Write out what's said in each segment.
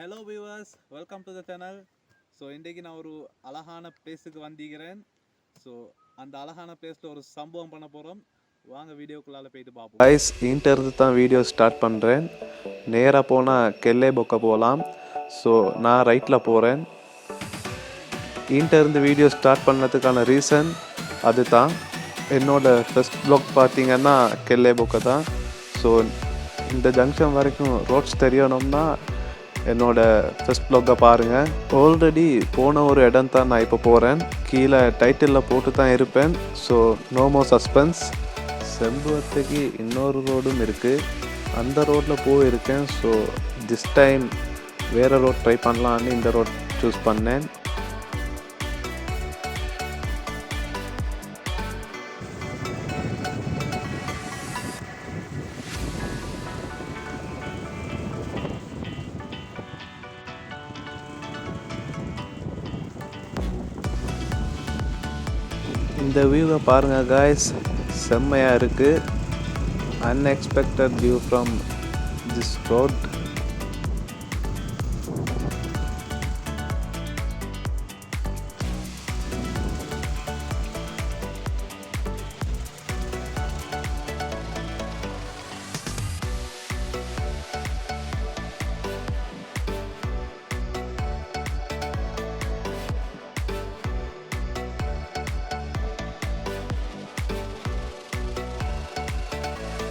Hello viewers, welcome to the channel. So இன்றைக்கு நான் ஒரு அழகான பிளேஸுக்கு வந்திருக்கிறேன். ஸோ அந்த அழகான பிளேஸில் ஒரு சம்பவம் பண்ண போகிறோம். வாங்க வீடியோக்குள்ளால போயிட்டு பார்ப்போம். கைஸ் இன்டர்ந்து தான் வீடியோ ஸ்டார்ட் பண்ணுறேன். நேராக போனால் கெல்லே பொக்க போகலாம். ஸோ நான் ரைட்டில் போகிறேன். இன்டர்ந்து வீடியோ ஸ்டார்ட் பண்ணதுக்கான ரீசன் அது தான். என்னோடய ஃபர்ஸ்ட் ப்ளாக் பார்த்தீங்கன்னா கெல்லே பொக்க தான். ஸோ இந்த ஜங்ஷன் வரைக்கும் ரோட்ஸ் தெரியணும்னா என்னோடய ஃபர்ஸ்ட் ப்ளாக்கை பாருங்கள். ஆல்ரெடி போன ஒரு இடம் தான் நான் இப்போ போகிறேன். கீழே டைட்டிலில் போட்டு தான் இருப்பேன். So no more suspense. செம்புவத்தைக்கு இன்னொரு ரோடும் இருக்குது. அந்த ரோட்டில் போயிருக்கேன். ஸோ திஸ் டைம் வேறு ரோட் ட்ரை பண்ணலான்னு இந்த ரோட் சூஸ் பண்ணேன். இந்த வியூவை பாருங்கள் காய்ஸ், செம்மையாக இருக்குது. Unexpected view from this road.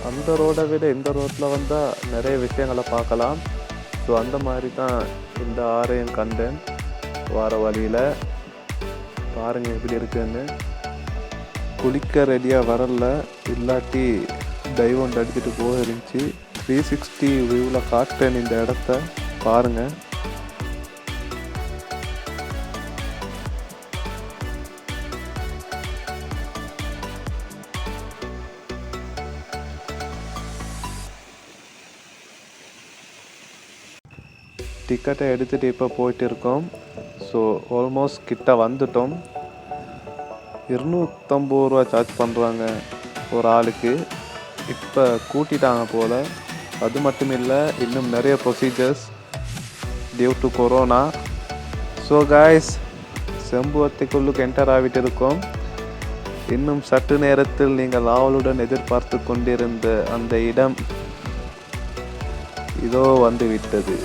அந்த ரோடை விட இந்த ரோட்டில் வந்தால் நிறைய விஷயங்களை பார்க்கலாம். ஸோ அந்த மாதிரி தான் இந்த ஆரையும் கண்டேன் வார வழியில். பாருங்கள் எப்படி இருக்குன்னு. குளிக்க ரெடியாக வரல, இல்லாட்டி டைவ் ஒன்று அடிச்சுட்டு போயிருந்துச்சு. 360 வியூவில் காட்டேன் இந்த இடத்த பாருங்கள். டிக்கெட்டை எடுத்துகிட்டு இப்போ போயிட்டு இருக்கோம். ஸோ ஆல்மோஸ்ட் கிட்ட வந்துட்டோம். 250 ரூபா சார்ஜ் பண்ணுறாங்க ஒரு ஆளுக்கு. இப்போ கூட்டிட்டாங்க போல். அது மட்டும் இல்லை, இன்னும் நிறைய procedures due to corona. So guys, செம்புவத்தைக்குள்ளுக்கு என்டர் ஆகிட்டு இருக்கோம். இன்னும் சற்று நேரத்தில் நீங்கள் ஆவலுடன் எதிர்பார்த்து கொண்டிருந்த அந்த இடம் இதோ வந்து விட்டது.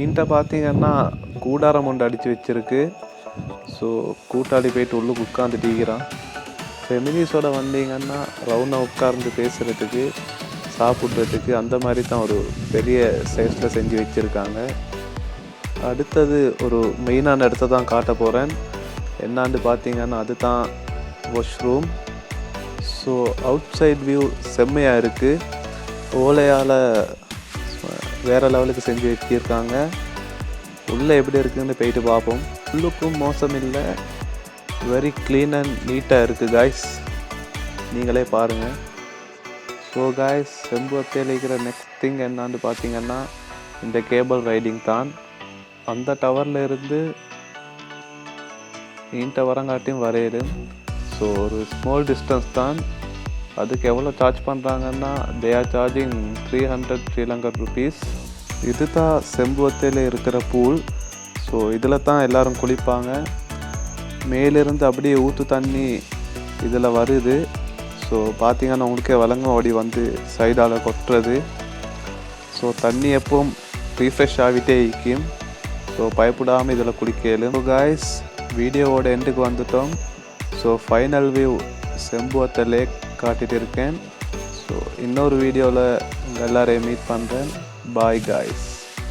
இன்ட்ட பார்த்தீங்கன்னா கூடாரம் ஒன்று அடித்து வச்சுருக்கு. ஸோ கூட்டாளி போயிட்டு உள்ளுக்கு உட்காந்து டீக்கிறான். ஃபெமிலிஸோடு வந்தீங்கன்னா ரவுண்டாக உட்கார்ந்து பேசுகிறதுக்கு, சாப்பிட்றதுக்கு அந்த மாதிரி தான் ஒரு பெரிய சைஸில் செஞ்சு வச்சுருக்காங்க. அடுத்தது ஒரு மெயினான இடத்த தான் காட்ட போகிறேன். என்னான்னு பார்த்தீங்கன்னா அது தான் washroom. So outside view செம்மையாக இருக்குது. ஓலையால் வேறு லெவலுக்கு செஞ்சு வச்சிருக்காங்க. உள்ளே எப்படி இருக்குதுன்னு போயிட்டு பார்ப்போம். உள்ளுக்கும் மோசம் இல்லை, வெரி க்ளீன் அண்ட் நீட்டாக இருக்குது காய்ஸ், நீங்களே பாருங்கள். ஸோ காய்ஸ், செம்புவத்தையில் இருக்கிற நெக்ஸ்ட் திங் என்னான்னு பார்த்தீங்கன்னா இந்த கேபிள் ரைடிங் தான். அந்த டவரில் இருந்து இந்த வரங்காட்டியும் வரையிடும். ஸோ ஒரு ஸ்மால் டிஸ்டன்ஸ் தான். அதுக்கு எவ்வளோ சார்ஜ் பண்ணுறாங்கன்னா they are charging 300 Sri Lankan rupees. இது தான் செம்புவத்தையில் இருக்கிற பூல். ஸோ இதில் தான் எல்லோரும் குளிப்பாங்க. மேலிருந்து அப்படியே ஊற்று தண்ணி இதில் வருது. ஸோ பார்த்தீங்கன்னா உங்களுக்கே வழங்கும் அப்படி வந்து சைடால் கொட்டுறது. ஸோ தண்ணி எப்பவும் ரீஃப்ரெஷ் ஆகிட்டே இருக்கும். ஸோ பயப்படாமல் இதில் குளிக்கலும். ஸோ காய்ஸ், வீடியோவோட எண்டுக்கு வந்துட்டோம். ஸோ ஃபைனல் வியூ செம்புவத்தை லேக் காட்டிகிட்டு இருக்கேன். ஸோ இன்னொரு வீடியோவில் உங்கள் எல்லோரையும் மீட் பண்ணுறேன். Bye guys.